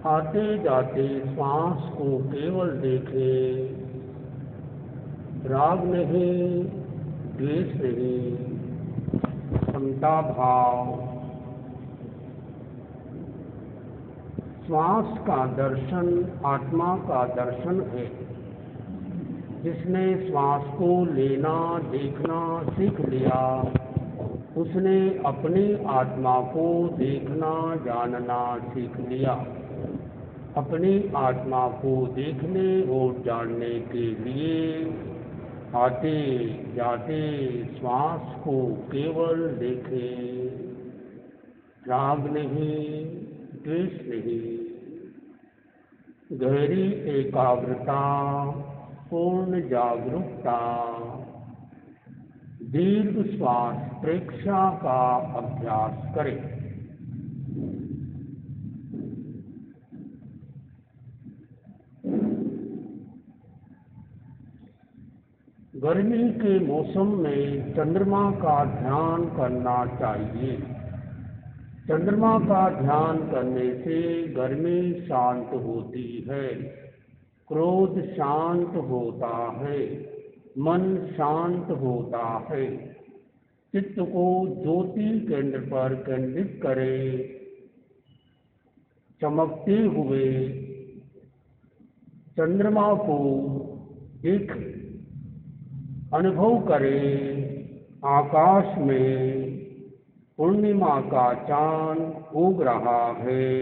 आते जाते श्वास को केवल देखे, राग नहीं, द्वेष नहीं, समता भाव। श्वास का दर्शन आत्मा का दर्शन है। जिसने श्वास को लेना देखना सीख लिया, उसने अपनी आत्मा को देखना जानना सीख लिया। अपनी आत्मा को देखने और जानने के लिए आते जाते श्वास को केवल देखे, राग नहीं, द्वेष नहीं। गहरी एकाग्रता, पूर्ण जागरूकता, दीर्घ श्वास प्रेक्षा का अभ्यास करें। गर्मी के मौसम में चंद्रमा का ध्यान करना चाहिए। चंद्रमा का ध्यान करने से गर्मी शांत होती है, क्रोध शांत होता है, मन शांत होता है। चित्त को ज्योति केंद्र पर केंद्रित करें। चमकते हुए चंद्रमा को देखें, अनुभव करें। आकाश में पूर्णिमा का चांद उग रहा है,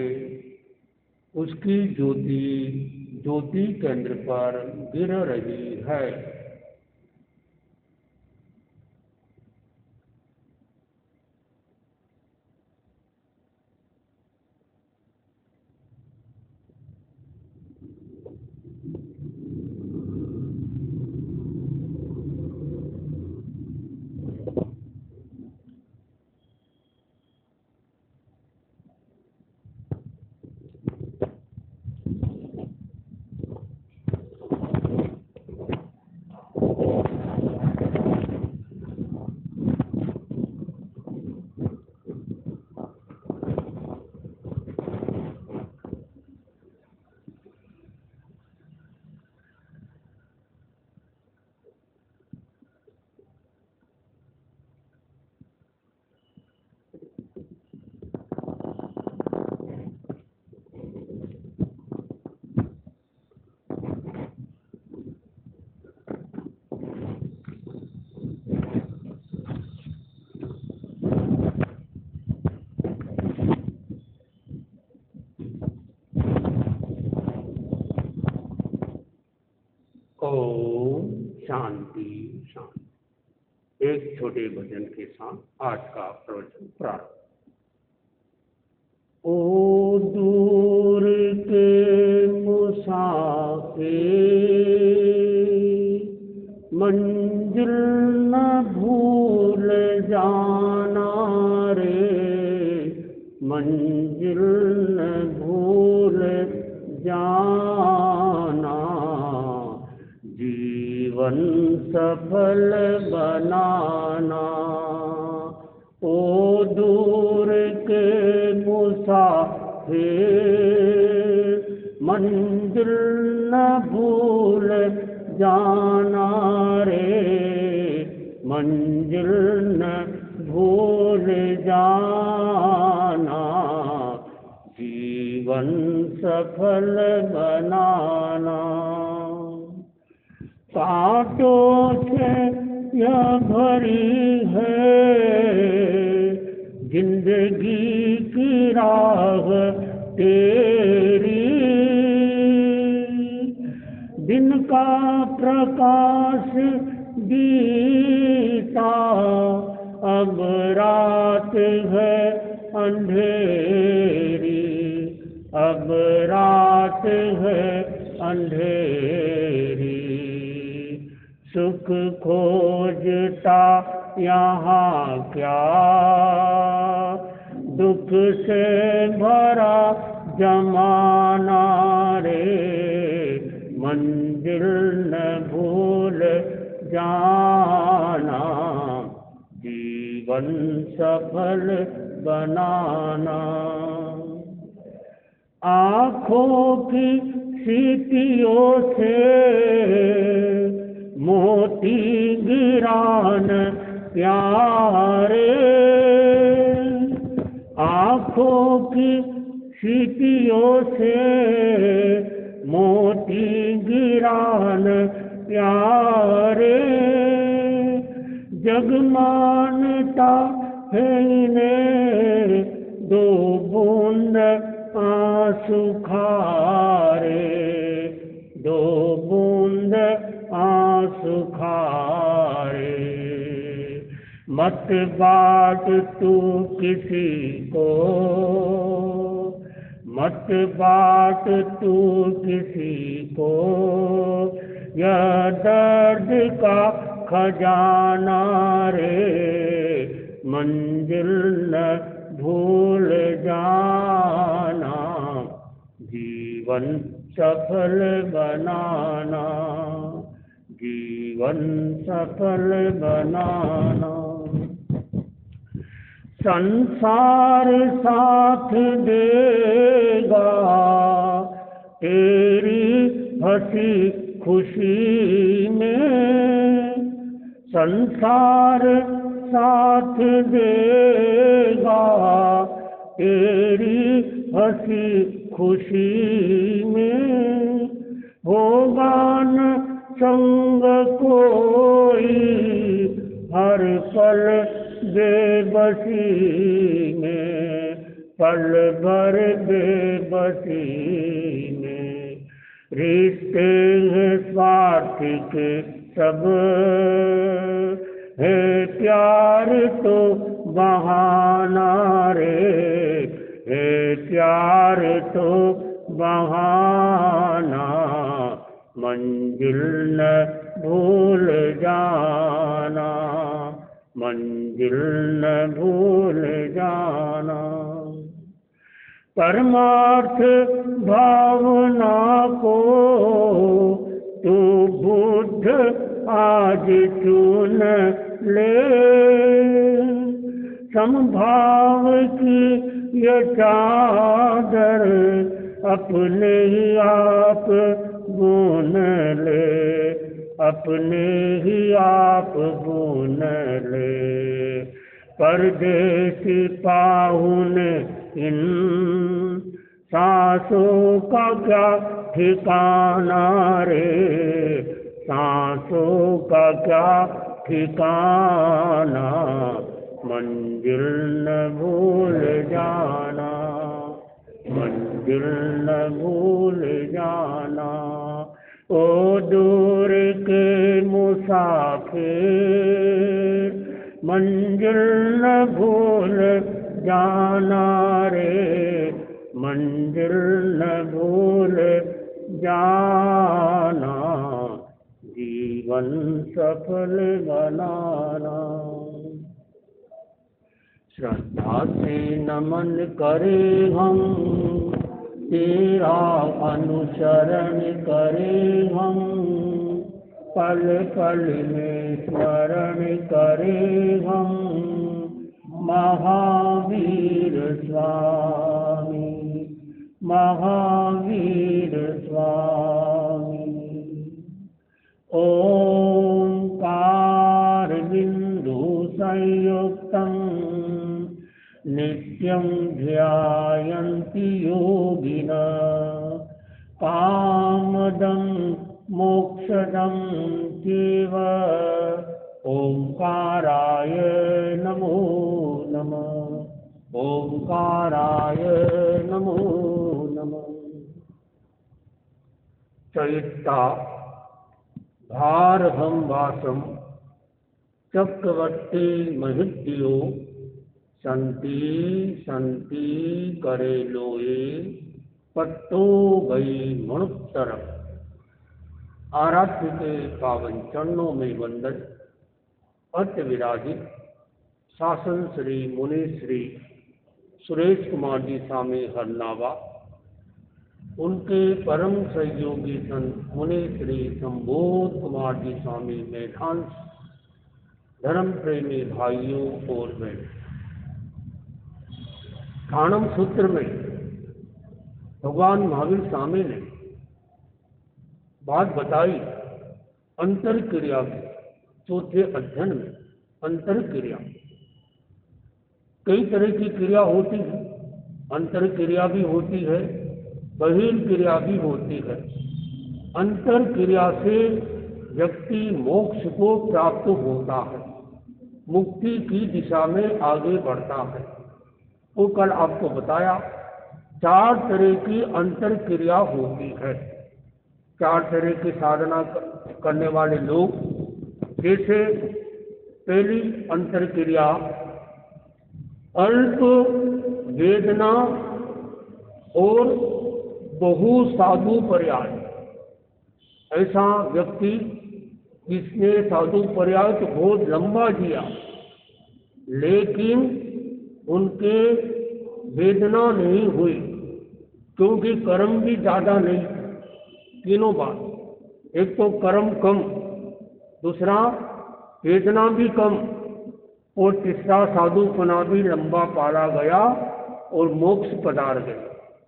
उसकी ज्योति केंद्र पर गिर रही है। ओम शांति शांति। एक छोटे भजन के साथ आज का प्रवचन प्रारंभ। ओ दूर के मुसाफिर, मंजिल न भूल जाना रे, मंजिल न भूल जाना। जीवन सफल बनाना। ओ दूर के मुसाफिर, मंजिल न भूल जाना रे, मंजिल न भूल जाना। जीवन सफल बनाना। कांटों से यह भरी है जिंदगी की राह तेरी। दिन का प्रकाश बीता, अब रात है अंधेरी, अब रात है अंधेरी। सुख खोजता यहाँ क्या, दुख से भरा जमाना रे, मंजिल न भूल जाना। जीवन सफल बनाना। आँखों की सीटियों से मोती गिरान प्यारे, आँखों की सीटियों से मोती गिरान प्यारे, जग मानता है इन्हें दो बूंद आंसू खारे, दो बूंद आंसू खारे। मत बाट तू किसी को, मत बाट तू किसी को, यह दर्द का खजाना रे, मंजिल न भूल जाना, जीवन सफल बनाना, जीवन सफल बनाना। संसार साथ देगा तेरी हंसी खुशी में, संसार साथ देगा तेरी हंसी खुशी में, होगा न संग कोई हर पल बेबसी में, पल भर बेबसी में। रिश्ते हैं स्वार्थ के सब, है प्यार तो बहाना रे, है प्यार तो बहाना, मंजिल न भूल जाना, मंजिल न भूल जाना। परमार्थ भावना को तू बुद्ध आज चुन ले, समभाव की ये चादर अपने ही आप बुन ले, अपने ही आप बुन ले। परदेसी पाहुन इन सांसों का क्या ठिकाना रे, सांसों का क्या ठिकाना, मंजिल न भूल जाना, मंजिल न भूल जाना। ओ दूर के मुसाफिर, मंजिल न भूल जाना रे, मंजिल न भूल जाना, जीवन सफल बनाना। श्रद्धा से नमन करें हम, तेरा अनुसरण करें हम, पल पल में स्मरण करें हम, महावीर स्वामी, महावीर स्वामी। ओंकार बिंदु संयुक्तम नित्यं ध्यायन्ति योगिनः, कामदं मोक्षदं चैव। ओंकाराय नमो नमः, ओंकाराय नमो नमः। चैत्ता भारहं वासं चक्रवर्ती महिद्यो, संति संति करे लोए पट्टो गई मणुत्तर। आराध्य के पावन चरणों में वंदन। अत्य विराजित शासन श्री मुनि श्री सुरेश कुमार जी स्वामी हरनावा, उनके परम सहयोगी संत मुनि श्री संबोध कुमार जी स्वामी मेधांश, धर्म प्रेमी भाइयों और बहनों, स्थानम सूत्र में भगवान महावीर स्वामी ने बात बताई अंतर क्रिया की। चौथे अध्ययन में अंतर क्रिया, कई तरह की क्रिया होती है। अंतर क्रिया भी होती है, बहिर् क्रिया भी होती है। अंतर क्रिया से व्यक्ति मोक्ष को प्राप्त होता है, मुक्ति की दिशा में आगे बढ़ता है। वो कल आपको बताया 4 तरह की अंतर क्रिया होती है। 4 तरह की साधना करने वाले लोग, जैसे पहली अंतर क्रिया अल्प वेदना और बहु साधु पर्याय। ऐसा व्यक्ति जिसने साधु पर्याय तो बहुत लंबा जिया, लेकिन उनके वेदना नहीं हुई, क्योंकि कर्म भी ज़्यादा नहीं। तीनों बात, एक तो कर्म कम, दूसरा वेदना भी कम, और तीसरा साधुपना भी लंबा पाला गया और मोक्ष पधार गए।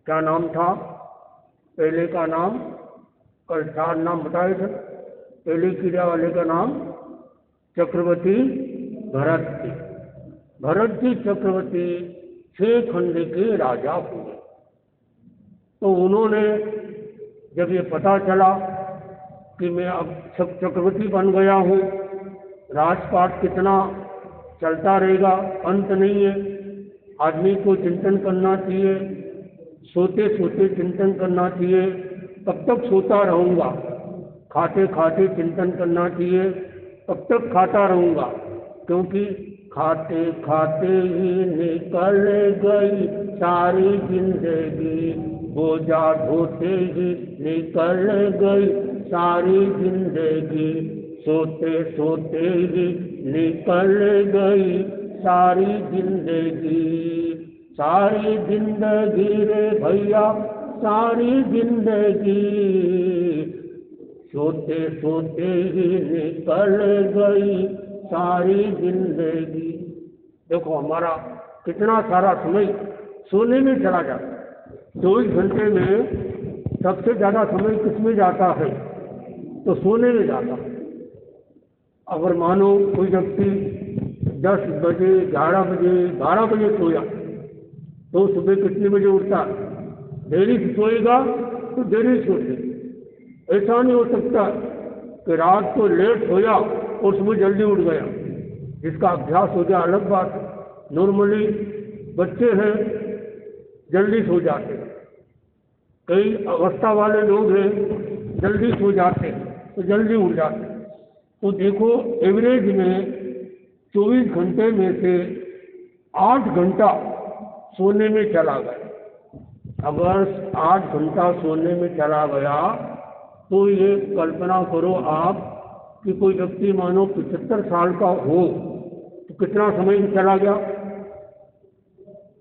क्या नाम था पहले का नाम? कल 4 नाम बताए थे। पहली क्रिया वाले का नाम चक्रवर्ती भरत थे। भरत जी चक्रवर्ती 6 खंड के राजा हुए। तो उन्होंने जब ये पता चला कि मैं अब चक्रवर्ती बन गया हूँ, राजपाट कितना चलता रहेगा, अंत नहीं है, आदमी को चिंतन करना चाहिए, सोते सोते चिंतन करना चाहिए। कब तक सोता रहूँगा? खाते खाते चिंतन करना चाहिए, कब तक खाता रहूँगा? क्योंकि खाते खाते ही निकल गई सारी जिंदगी, बोझा ढोते ही निकल गई सारी जिंदगी, सोते सोते ही निकल गई सारी जिंदगी, सारी जिंदगी रे भैया सारी जिंदगी, सोते सोते ही निकल गई सारी जिंदगी। देखो हमारा कितना सारा समय सोने में चला जाता है। 24 घंटे में सबसे ज़्यादा समय किसमें जाता है? तो सोने में जाता है। अगर मानो कोई व्यक्ति 10 बजे, 11 बजे, 12 बजे सोया, तो सुबह कितने बजे उठता? देरी से सोएगा तो देरी से सोते। ऐसा नहीं हो सकता कि रात को लेट सोया और सुबह जल्दी उठ गया। जिसका अभ्यास हो गया अलग बात है। नॉर्मली बच्चे हैं जल्दी सो जाते हैं, कई अवस्था वाले लोग हैं जल्दी सो जाते हैं तो जल्दी उठ जाते हैं। तो देखो एवरेज में 24 घंटे में से 8 घंटा सोने में चला गया। अगर 8 घंटा सोने में चला गया तो ये कल्पना करो आप कि कोई व्यक्ति मानो 75 साल का हो तो कितना समय चला गया?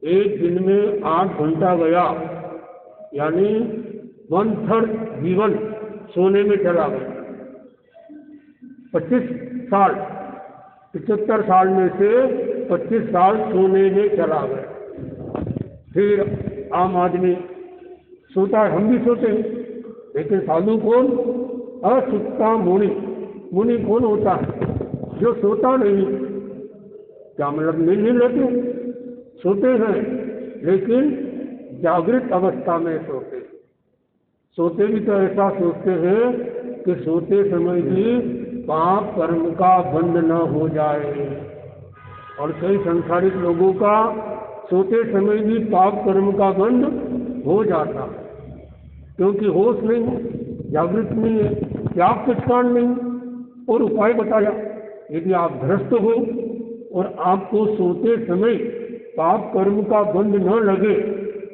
एक दिन में 8 घंटा गया, यानी 1/3 जीवन सोने में चला गया। 25 साल, 75 साल में से 25 साल सोने में चला गया। फिर आम आदमी सोता है, हम भी सोते हैं, लेकिन साधु कौन? असुप्ता मुनि। मुनि कौन होता है? जो सोता नहीं। क्या मतलब नींद नहीं लेते? सोते हैं, लेकिन जागृत अवस्था में सोते। सोते भी तो ऐसा सोचते हैं कि सोते समय भी पाप कर्म का बंध न हो जाए। और कई संसारिक लोगों का सोते समय भी पाप कर्म का बंध हो जाता है, क्योंकि होश नहीं है, जागृत नहीं है, त्याग पहचान नहीं। और उपाय बताया, यदि आप भ्रष्ट हो और आपको सोते समय पाप कर्म का बंध न लगे,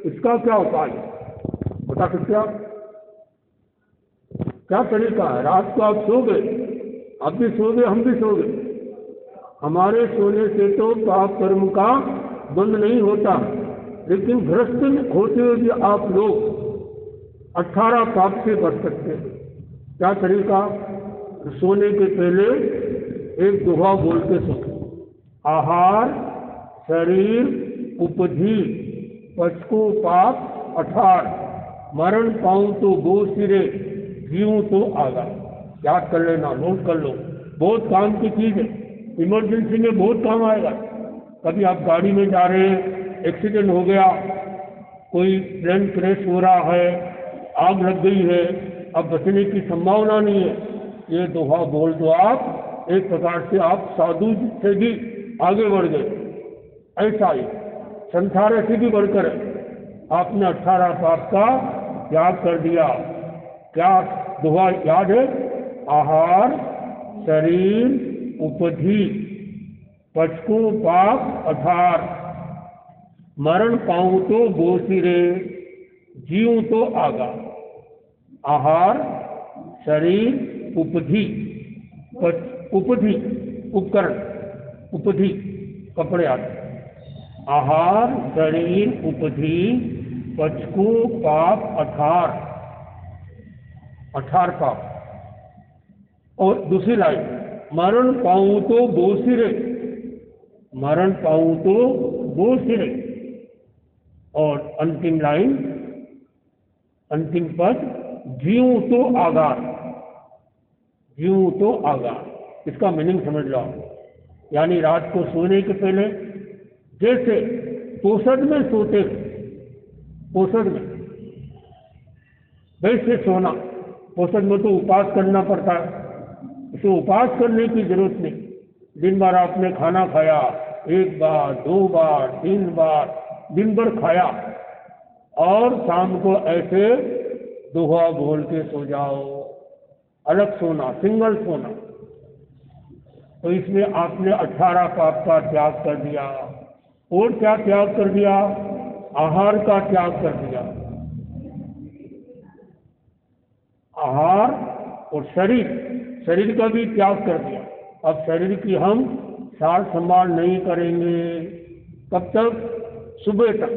इसका क्या उपाय बता सकते आप? क्या तरीका है? रात को आप सो गए, आप भी सो गए, हम भी सो गए। हमारे सोने से तो पाप कर्म का बंद नहीं होता, लेकिन भ्रष्ट होते हुए भी आप लोग 18 पाप से बच सकते हैं। क्या तरीका? सोने के पहले एक दोहा बोल के सो। आहार शरीर उपजी पचको पाप 18। मरण पाऊं तो गो सिरे, जीऊं तो आगा। याद कर लेना, नोट कर लो, बहुत काम की चीज है, इमरजेंसी में बहुत काम आएगा। कभी आप गाड़ी में जा रहे हैं, एक्सीडेंट हो गया, कोई प्लेन क्रैश हो रहा है, आग लग गई है, अब बचने की संभावना नहीं है, ये दोहा बोल दो आप, एक प्रकार से आप साधु से भी आगे बढ़ गए। ऐसा ही संसार से भी बढ़कर आपने 18 पाप का त्याग कर दिया। क्या दोहा याद है? आहार, शरीर, उपधि, पचको पाप 18, मरण पाऊं तो गो सिरे, जीऊं तो आगा। आहार, शरीर, उपधि, उपधि उपकरण, उपधि कपड़े आते। आहार, शरीर, उपधि, पचको पाप 18, 18 पाप। और दूसरी लाइन, मरण पाऊं तो गो सिरे, मरण पाऊं तो गो सिरे। और अंतिम लाइन, अंतिम पद, जीऊं तो आगार, जीऊं तो आगार। इसका मीनिंग समझ लो, यानी रात को सोने के पहले जैसे पोषद में सोते, पोषद में वैसे सोना। पोषद में तो उपवास करना पड़ता है, इसे उपवास करने की जरूरत नहीं। दिन भर आपने खाना खाया, 1 बार 2 बार 3 बार दिन भर खाया, और शाम को ऐसे दोहा बोल के सो जाओ, अलग सोना, सिंगल सोना। तो इसमें आपने 18 पाप का त्याग कर दिया। और क्या त्याग कर दिया? आहार का त्याग कर दिया। आहार और शरीर, शरीर का भी त्याग कर दिया। अब शरीर की हम सार संभाल नहीं करेंगे। कब तक? सुबह तक।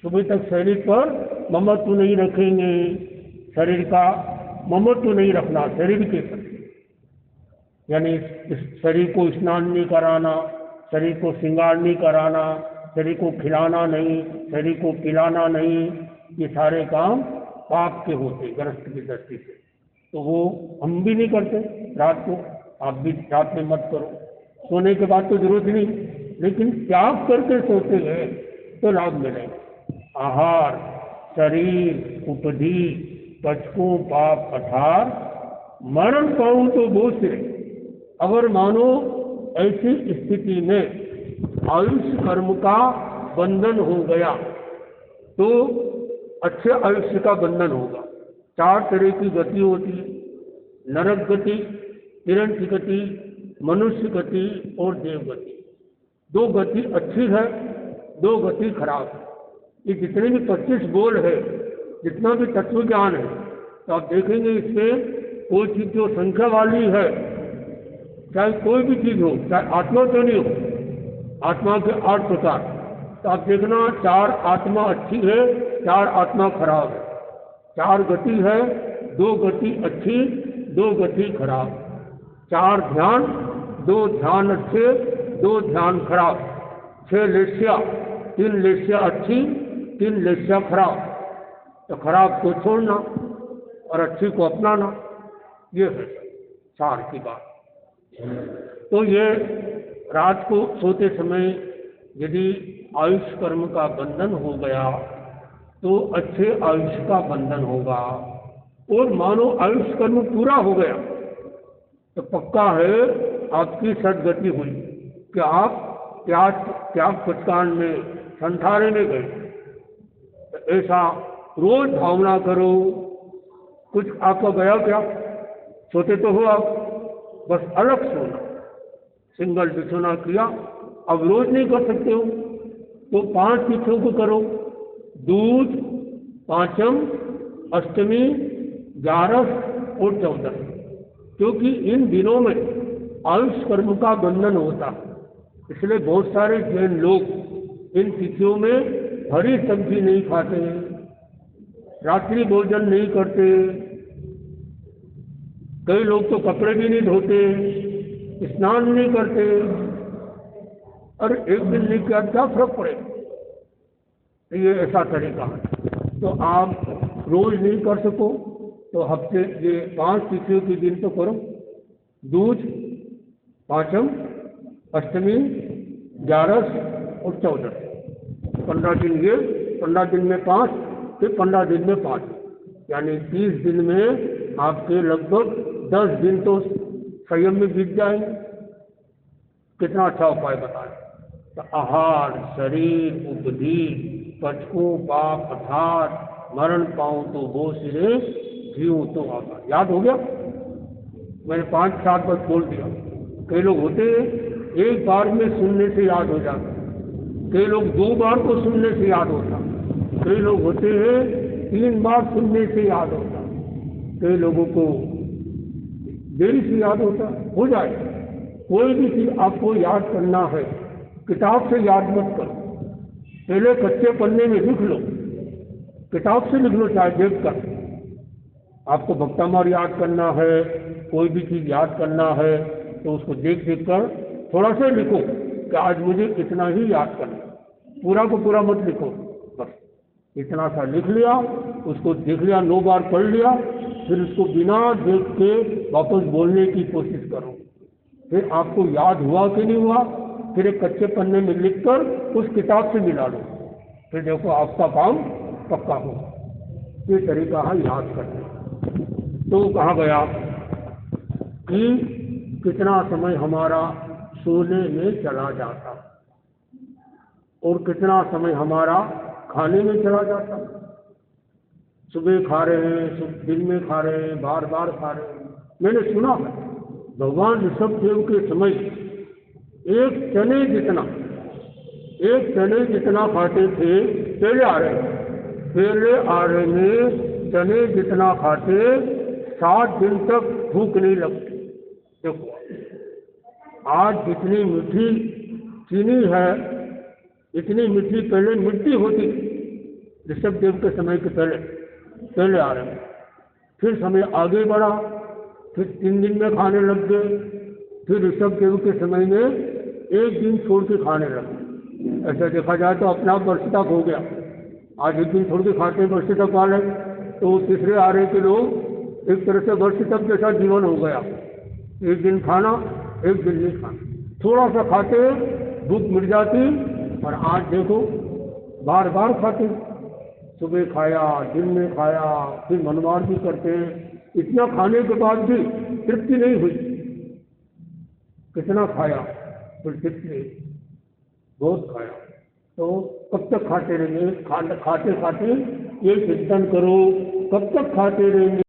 सुबह तक शरीर पर ममत्व नहीं रखेंगे, शरीर का ममत्व नहीं रखना शरीर के प्रति। यानी इस शरीर को स्नान नहीं कराना, शरीर को श्रृंगार नहीं कराना, शरीर को खिलाना नहीं, शरीर को पिलाना नहीं, ये सारे काम पाप के होते गृहस्थ की दृष्टि से। तो वो हम भी नहीं करते। रात को आप भी रात में मत करो, सोने के बाद तो जरूरत नहीं, लेकिन त्याग करके सोते हैं तो लाभ मिलेगा। आहार, शरीर, उपधि, पचको पाप 18, मरण पाऊं तो गो सिरे। अगर मानो ऐसी स्थिति में आयुष्य कर्म का बंधन हो गया तो अच्छे आयुष्य का बंधन होगा। 4 तरह की गति होती है, नरक गति, तिरंत गति, मनुष्य गति और देव गति। 2 गति अच्छी है, 2 गति खराब है। ये जितने भी 25 बोल है, जितना भी तत्व ज्ञान है, तो आप देखेंगे इसमें कोई चीज जो संख्या वाली है, चाहे कोई भी चीज हो, चाहे आत्मा क्यों नहीं हो, आत्मा के 8 प्रकार, तो आप देखना 4 आत्मा अच्छी है, 4 आत्मा खराब है। 4 गति है, 2 गति अच्छी, 2 गति खराब। 4 ध्यान, 2 ध्यान अच्छे, 2 ध्यान खराब। 6 लेस्या, 3 लेस्या अच्छी, 3 लेस्या खराब। तो खराब को छोड़ना और अच्छी को अपनाना, ये है सार की बात। तो ये रात को सोते समय यदि आयुष कर्म का बंधन हो गया तो अच्छे आयुष का बंधन होगा। और मानो आयुष कर्म पूरा हो गया तो पक्का है आपकी सदगति हुई कि आप त्याग पचकान में संसारे में गए। तो ऐसा रोज भावना करो। कुछ आपका गया क्या? सोते तो हो आप, बस अलग सोना, सिंगल बिछोना किया। अब रोज नहीं कर सकते हो तो 5 तिथियों को करो, दूज, पांचम, अष्टमी, 11 और 14, क्योंकि इन दिनों में आयुष कर्म का बंधन होता है। इसलिए बहुत सारे जैन लोग इन तिथियों में हरी सब्जी नहीं खाते, रात्रि भोजन नहीं करते, कई लोग तो कपड़े भी नहीं धोते, स्नान नहीं करते। और एक दिन नहीं किया क्या फर्क पड़ेगा? ये ऐसा तरीका है। तो आप रोज नहीं कर सको तो हफ्ते ये 5 तिथियों के दिन तो करो। दूज, पाँचम, अष्टमी, 11 और 14, 15 दिन ये, 15 दिन में 5, फिर 15 दिन में 5, यानी 30 दिन में आपके लगभग 10 दिन तो संयम में बीत जाएंगे। कितना अच्छा उपाय बताएं। तो आहार, शरीर, उपधि, पचको पाप पठार, मरण पाऊँ तो वो सिरे, जीव तो आधार। याद हो गया? मैंने 5-7 बार बोल दिया। कई लोग होते हैं एक बार में सुनने से याद हो जाता, कई लोग 2 बार को सुनने से याद होता, कई लोग होते हैं 3 बार सुनने से याद होता, कई लोगों को देरी से याद होता। हो जाए। कोई भी चीज आपको याद करना है, किताब से याद मत करो, पहले कच्चे पन्ने में लिख लो, किताब से लिख लो चाहे देख कर। आपको भक्तामार याद करना है, कोई भी चीज याद करना है तो उसको देख देख कर थोड़ा सा लिखो कि आज मुझे इतना ही याद करना, पूरा को पूरा मत लिखो, बस इतना सा लिख लिया, उसको देख लिया, 9 बार पढ़ लिया, फिर उसको बिना देख के वापस बोलने की कोशिश करो। फिर आपको याद हुआ कि नहीं हुआ, फिर एक कच्चे पन्ने में लिखकर उस किताब से मिला लो, फिर देखो आपका काम पक्का होगा। ये तरीका है याद करने। तो कहाँ गया कि कितना समय हमारा सोने में चला जाता और कितना समय हमारा खाने में चला जाता। सुबह खा रहे हैं, दिन में खा रहे हैं, बार बार खा रहे हैं। मैंने सुना है भगवान ऋषभदेव के समय एक चने जितना खाते थे पहले आ रहे में चने जितना खाते 7 दिन तक भूख नहीं लगती। देखो आज जितनी मीठी चीनी है, इतनी मीठी पहले मिट्टी होती ऋषभदेव के समय के पहले आ रहे हैं। फिर समय आगे बढ़ा, फिर 3 दिन में खाने लग गए, फिर ऋषभदेव के समय में 1 दिन छोड़ के खाने लगे। ऐसा देखा जाए तो अपना वर्ष तक हो गया। आज 1 दिन छोड़ के खाते वर्ष तक वाले, तो तीसरे आ रहे के लोग एक तरह से वर्ष तक जैसा जीवन हो गया। 1 दिन खाना, 1 दिन नहीं खाना, थोड़ा सा खाते भूख मिट जाती। और आज देखो बार बार खाते, सुबह खाया, दिन में खाया, फिर मनवार भी करते हैं। इतना खाने के बाद भी तृप्ति नहीं हुई। कितना खाया फिर तृप्ति नहीं, बहुत खाया। तो कब तक खाते रहेंगे? खाते खाते ये चिंतन करो, कब तक खाते रहेंगे?